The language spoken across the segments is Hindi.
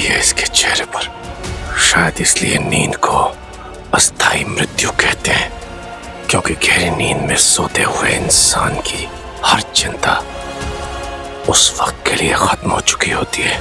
लगी है इसके चेहरे पर। शायद इसलिए नींद को अस्थाई मृत्यु कहते हैं, क्योंकि गहरी नींद में सोते हुए इंसान की हर चिंता उस वक्त के लिए खत्म हो चुकी होती है।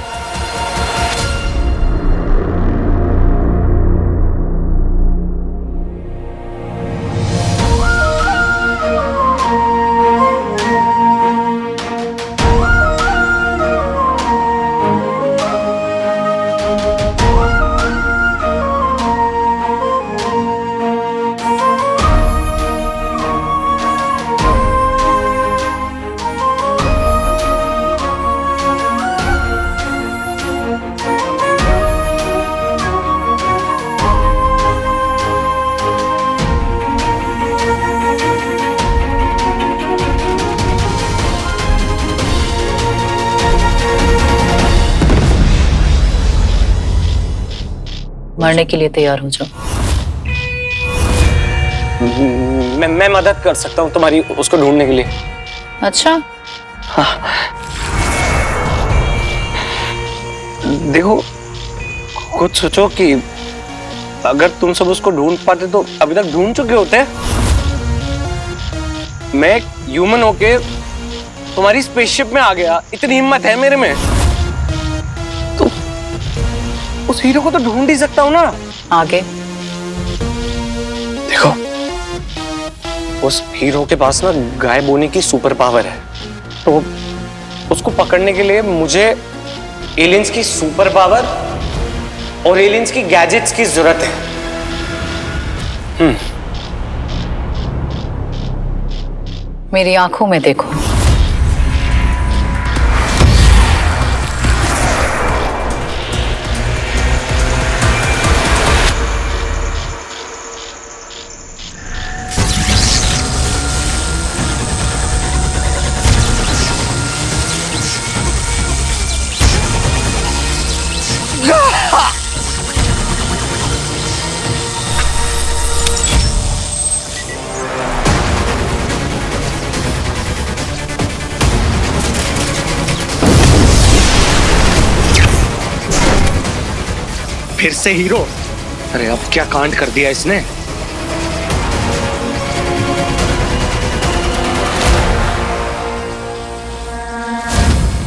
मरने के लिए तैयार हो जाओ। मैं मदद कर सकता हूँ तुम्हारी उसको ढूंढने के लिए। अच्छा, हाँ। देखो, कुछ सोचो कि अगर तुम सब उसको ढूंढ पाते तो अभी तक ढूंढ चुके होते। मैं ह्यूमन होके तुम्हारी स्पेसशिप में आ गया, इतनी हिम्मत है मेरे में, तो उस हीरो को तो ढूंढ ही सकता हूँ ना। आगे देखो, उस हीरो के पास ना गायब होने की सुपर पावर है, तो उसको पकड़ने के लिए मुझे एलियंस की सुपर पावर और एलियंस की गैजेट्स की जरूरत है। मेरी आंखों में देखो। फिर से हीरो? अरे अब क्या कांड कर दिया इसने।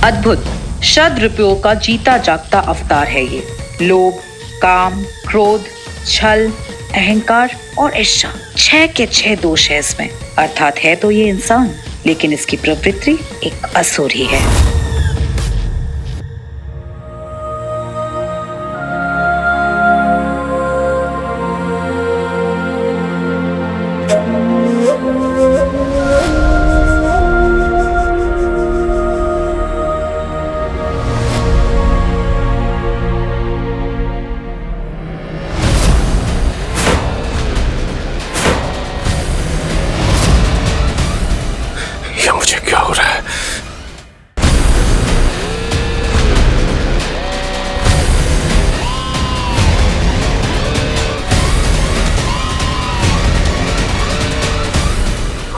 अद्भुत शतरूपयों का जीता जागता अवतार है ये। लोभ, काम, क्रोध, छल, अहंकार और ईर्ष्या, 6 के 6 दोष है इसमें। अर्थात है तो ये इंसान, लेकिन इसकी प्रवृत्ति एक असुर ही है। मुझे क्या हो रहा है?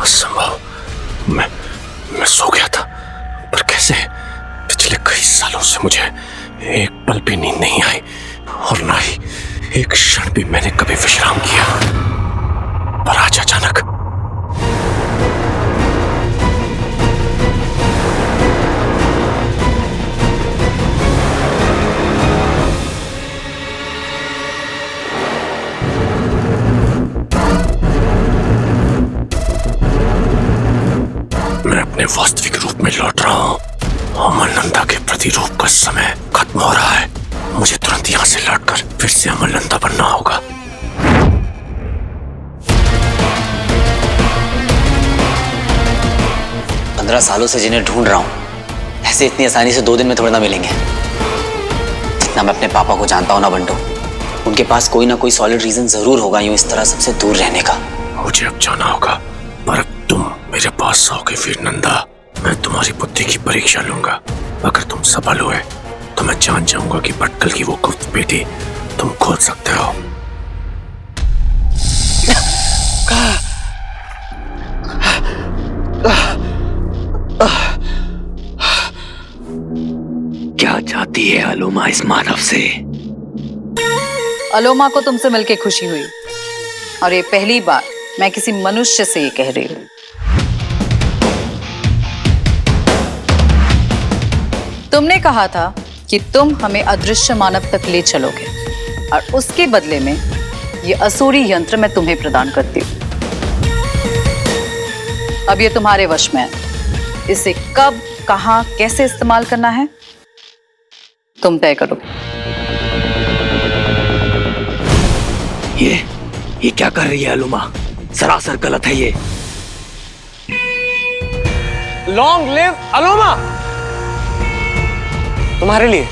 असंभव। मैं सो गया था, पर कैसे? पिछले कई सालों से मुझे एक पल भी नींद नहीं आई, और ना ही एक क्षण भी मैंने कभी विश्राम किया। पर आज अचानक मैं अपने वास्तविक रूप में लौट रहा हूँ। अमरनंदा के प्रतिरूप का समय खत्म हो रहा है। मुझे तुरंत यहाँ से लौटकर फिर से अमरनंदा बनना होगा। पंद्रह सालों से जिन्हें ढूंढ रहा हूँ, ऐसे इतनी आसानी से 2 दिन में थोड़ा ना मिलेंगे। जितना मैं अपने पापा को जानता हूँ ना बंटू, उनके पास कोई ना कोई सॉलिड रीजन जरूर होगा यूं इस तरह सबसे दूर रहने का। मुझे अब जाना होगा, पर तुम मेरे पास आओगे वीर नंदा। मैं तुम्हारी बुद्धि की परीक्षा लूंगा। अगर तुम सफल हुए तो मैं जान जाऊंगा कि भटकल की वो गुप्त पेटी तुम खोल सकते हो। क्या चाहते होती है अलोमा इस मानव से? अलोमा को तुमसे मिलके खुशी हुई और ये पहली बार मैं किसी मनुष्य से ये कह रही हूं। तुमने कहा था कि तुम हमें अदृश्य मानव तक ले चलोगे और उसके बदले में ये असुरी यंत्र मैं तुम्हें प्रदान करती हूं। अब ये तुम्हारे वश में है। इसे कब, कहां, कैसे इस्तेमाल करना है तुम तय करो। ये क्या कर रही है अलोमा? सरासर गलत है ये। लॉन्ग लिव अलोमा, तुम्हारे लिए।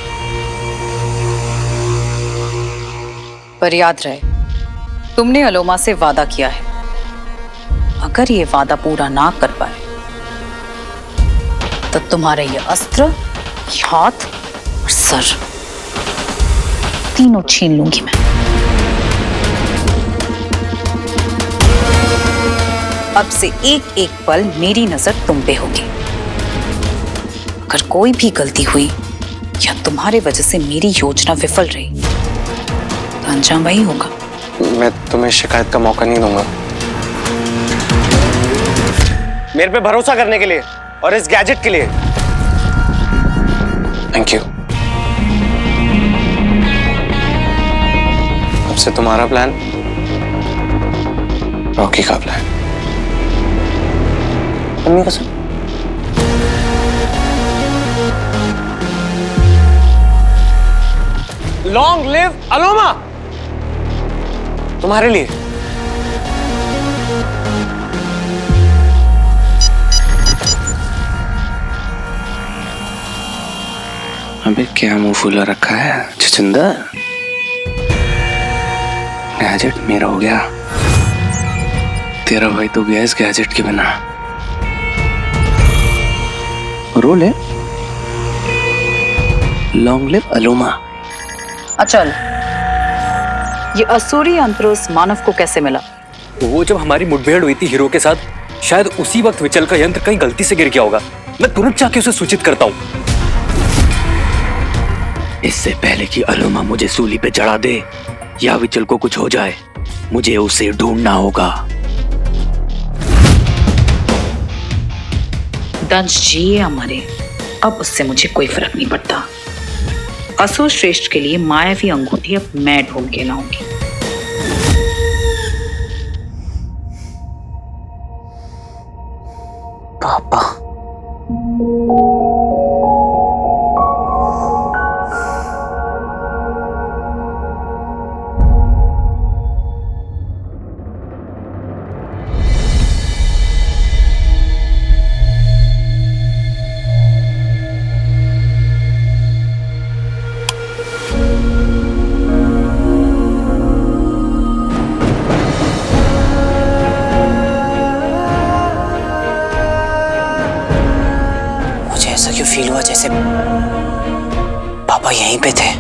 पर याद रहे, तुमने अलोमा से वादा किया है। अगर ये वादा पूरा ना कर पाए तो तुम्हारे ये अस्त्र, ये हाथ और सर तीनों छीन लूंगी मैं। अब से एक एक पल मेरी नजर तुम पे होगी। अगर कोई भी गलती हुई या तुम्हारे वजह से मेरी योजना विफल रही तो अंजाम वही होगा। मैं तुम्हें शिकायत का मौका नहीं दूंगा। मेरे पे भरोसा करने के लिए और इस गैजेट के लिए थैंक यू। अब से तुम्हारा प्लान रॉकी का प्लान। मम्मी कसम। लॉन्ग लिव अलोमा, तुम्हारे लिए। अबे क्या मुंह फुला रखा है छछुंदर? गैजेट मेरा हो गया, तेरा भाई तो गया इस गैजेट के बिना। रोल है लॉन्ग लिव अलोमा। अचल, ये असुरी यंत्र उस मानव को कैसे मिला? वो जब हमारी मुठभेड़ हुई थी हीरो के साथ, शायद उसी वक्त विचल का यंत्र कहीं गलती से गिर गया होगा। मैं तुरंत जाके उसे सूचित करता हूँ। इससे पहले कि अलोमा मुझे सूली पे चढ़ा दे या विचल को कुछ हो जाए, मुझे उसे ढूंढना होगा। दंश जिए या मरे, अब उससे मुझे कोई फर्क नहीं पड़ता। असुर श्रेष्ठ के लिए मायावी अंगूठी अब मैं ढूंढ के लाऊंगी। पापा, ऐसा क्यों फील हुआ जैसे पापा यहीं पे थे?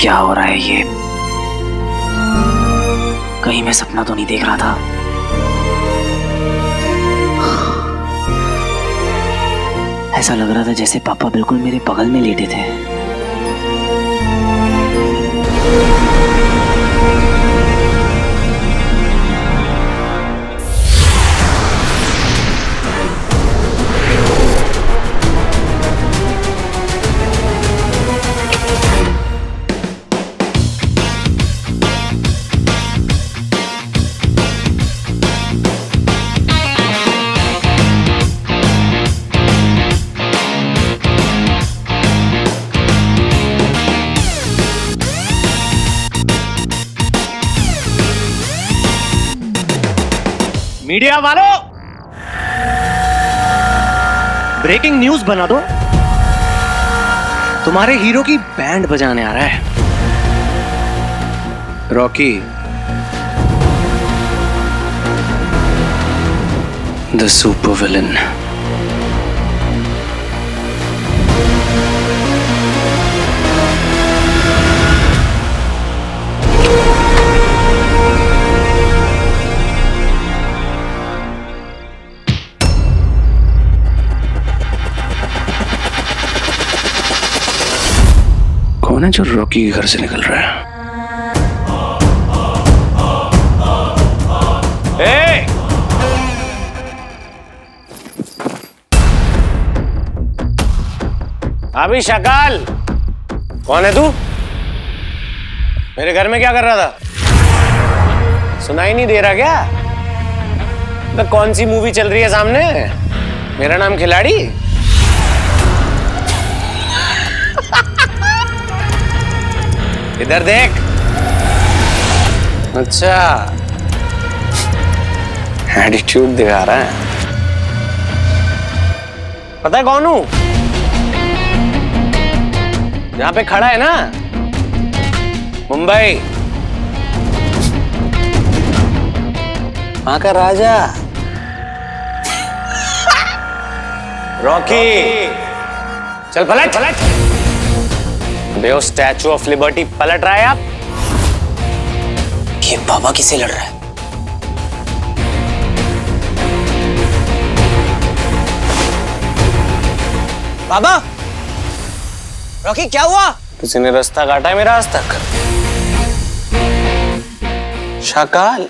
क्या हो रहा है ये? कहीं मैं सपना तो नहीं देख रहा था? ऐसा लग रहा था जैसे पापा बिल्कुल मेरे बगल में लेटे थे। मीडिया वालों, ब्रेकिंग न्यूज बना दो। तुम्हारे हीरो की बैंड बजाने आ रहा है रॉकी, द सुपर विलन। कौन है जो रॉकी के घर से निकल रहा है? ए! अभी शकाल, कौन है तू? मेरे घर में क्या कर रहा था? सुनाई नहीं दे रहा क्या? तो कौन सी मूवी चल रही है सामने? मेरा नाम खिलाड़ी? इधर देख। अच्छा, एटीट्यूड दिखा रहा है। पता है कौन हूं? जहां पे खड़ा है ना, मुंबई, वहां का राजा रॉकी। चल पलट पलट। बेओ स्टैचू ऑफ लिबर्टी पलट रहा है आप। ये बाबा किससे लड़ रहा है? बाबा, रॉकी क्या हुआ? किसी ने रास्ता काटा है मेरा आज तक? शकाल,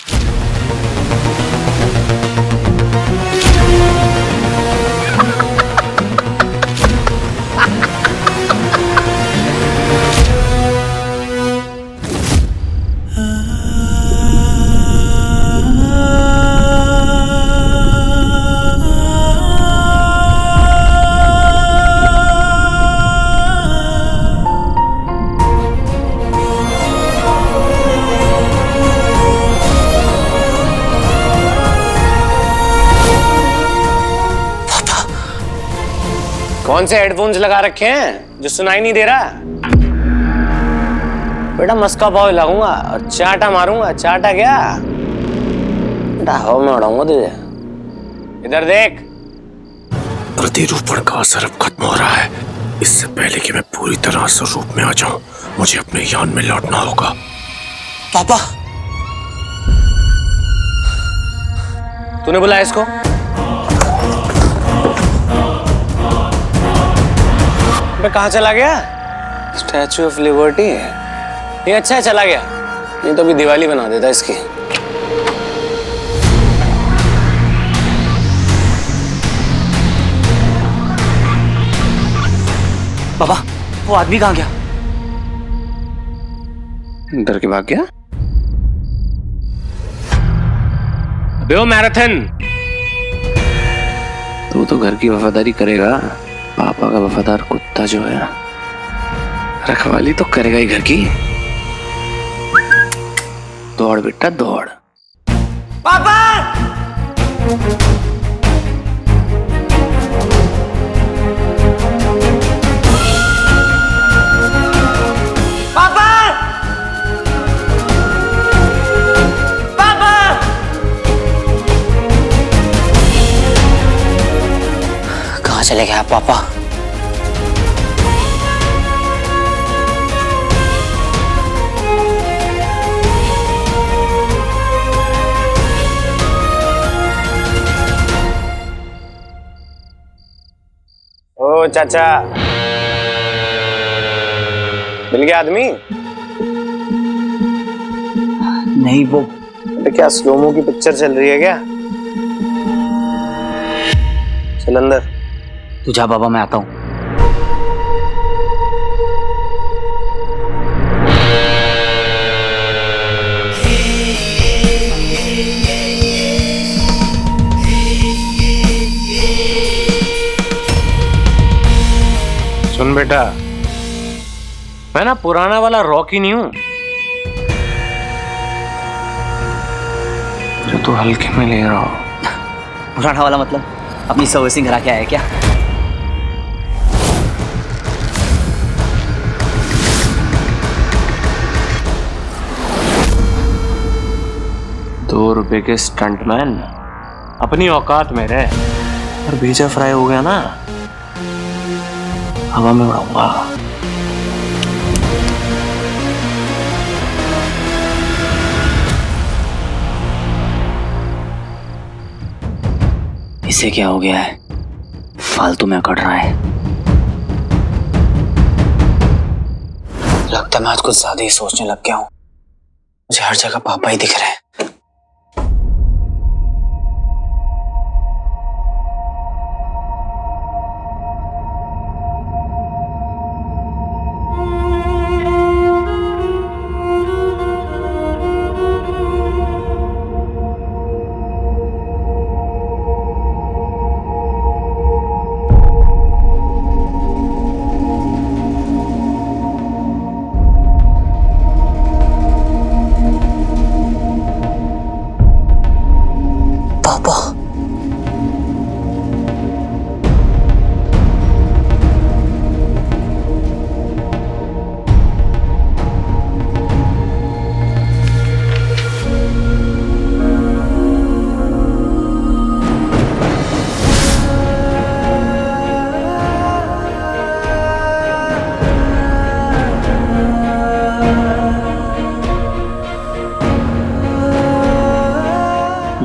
कौन से हेडफोन्स लगा रखे हैं जो सुनाई नहीं दे रहा? बेटा मस्का पाव लगाऊंगा और चाटा मारूंगा। चाटा क्या बेटा, हवा में उड़ाऊंगा तुझे। इधर देख। प्रतिरूपण का असर अब खत्म हो रहा है। इससे पहले कि मैं पूरी तरह से रूप में आ जाऊं, मुझे अपने यान में लौटना होगा। पापा, तूने बुलाया इसको? मैं कहाँ चला गया? Statue of liberty. ये अच्छा है चला गया, नहीं तो अभी दिवाली बना देता इसकी। पापा, वो आदमी कहाँ गया? डर के भाग गया? अबे वो मैराथन, तू तो घर की वफादारी करेगा। पापा का वफादार कुत्ता जो है, रखवाली तो करेगा ही घर की। दौड़ बेटा दौड़। पापा! पापा! पापा! कहाँ चले गए आप पापा? ओ चाचा, मिल गया आदमी? नहीं, वो अबे क्या स्लोमो की पिक्चर चल रही है क्या? चल अंदर। तू जा बाबा, मैं आता हूँ। सुन बेटा, मैं ना पुराना वाला रॉकी नहीं हूं जो तू हल्के में ले रहा हो। पुराना वाला मतलब अपनी सर्विसिंग करा के आया क्या? ₹2 के स्टंटमैन अपनी औकात में रहे, और बीजा फ्राई हो गया ना, हवा में उड़ाऊंगा। इसे क्या हो गया है? फालतू में अकड़ रहा है। लगता है मैं आज कुछ ज्यादा ही सोचने लग गया हूं। मुझे हर जगह पापा ही दिख रहे हैं।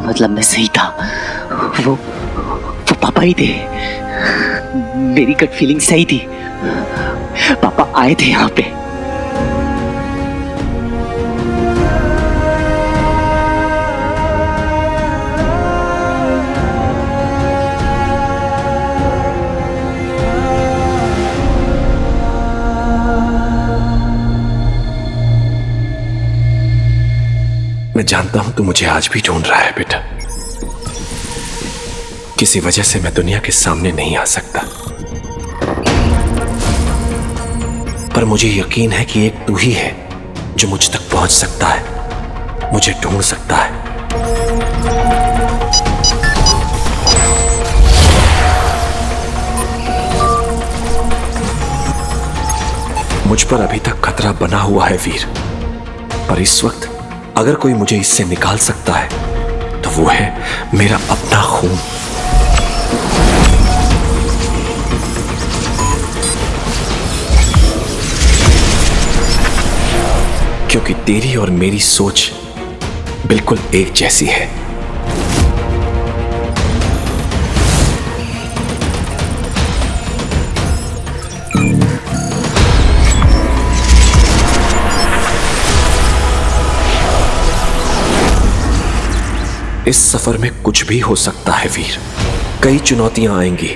मतलब मैं सही था, वो पापा ही थे। मेरी गट फीलिंग सही थी, पापा आए थे यहाँ पे। मैं जानता हूं तू मुझे आज भी ढूंढ रहा है बेटा। किसी वजह से मैं दुनिया के सामने नहीं आ सकता, पर मुझे यकीन है कि एक तू ही है जो मुझ तक पहुंच सकता है, मुझे ढूंढ सकता है। मुझ पर अभी तक खतरा बना हुआ है वीर, पर इस वक्त अगर कोई मुझे इससे निकाल सकता है तो वो है मेरा अपना खून। क्योंकि तेरी और मेरी सोच बिल्कुल एक जैसी है। इस सफर में कुछ भी हो सकता है वीर, कई चुनौतियां आएंगी,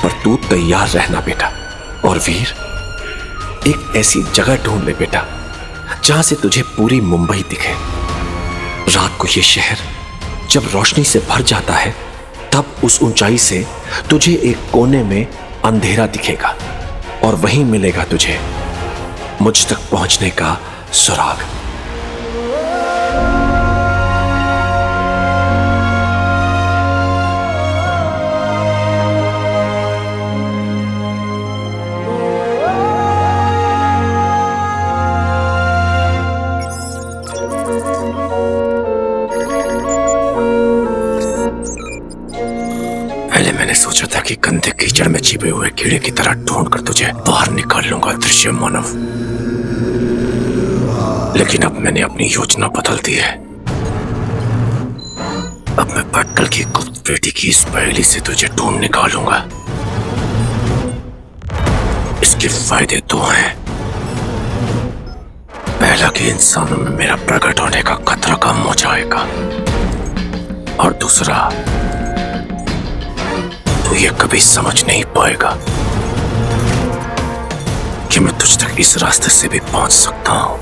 पर तू तैयार रहना बेटा। और वीर, एक ऐसी जगह ढूंढ ले बेटा जहां से तुझे पूरी मुंबई दिखे। रात को ये शहर जब रोशनी से भर जाता है, तब उस ऊंचाई से तुझे एक कोने में अंधेरा दिखेगा, और वहीं मिलेगा तुझे मुझ तक पहुंचने का सुराग। पहले मैंने सोचा था कि गंदे कीचड़ में छिपे हुए कीड़े की तरह ढूंढकर तुझे बाहर निकाल लूंगा दृश्य मानव, लेकिन अब मैंने अपनी योजना बदल दी है। अब मैं पटकल की गुप्त बेटी की इस पहेली से तुझे ढूंढ निकालूंगा। इसके फायदे दो हैं। पहला कि इंसानों में मेरा प्रकट होने का खतरा कम हो जाएगा, और दूसरा तू ये कभी समझ नहीं पाएगा कि मैं तुझ तक इस रास्ते से भी पहुंच सकता हूं।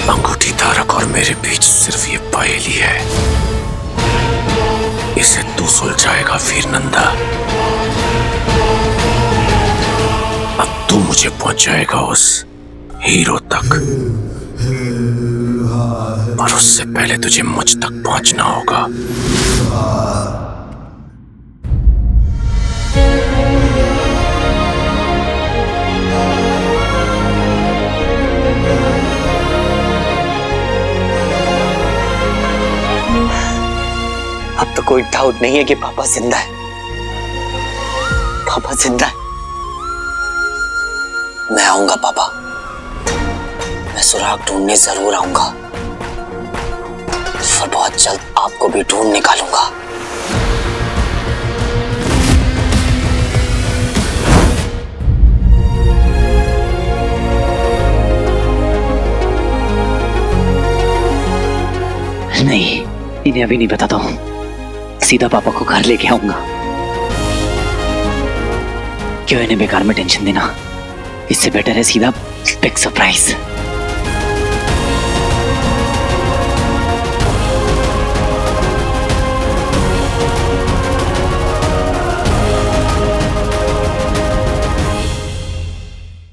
अंगूठी धारक और मेरे बीच सिर्फ ये पहेली है, इसे तू सुलझाएगा जाएगा वीर नंदा। अब तू मुझे पहुंचाएगा उस हीरो तक, और उससे पहले तुझे मुझ तक पहुंचना होगा। अब तो कोई डाउट नहीं है कि पापा जिंदा है। पापा जिंदा है। मैं आऊंगा पापा, मैं सुराग ढूंढने जरूर आऊंगा, और बहुत जल्द आपको भी ढूंढ निकालूंगा। नहीं, इन्हें अभी नहीं बताता हूं, सीधा पापा को घर लेके आऊंगा। क्यों इन्हें बेकार में टेंशन देना, इससे बेटर है सीधा बिग सरप्राइज।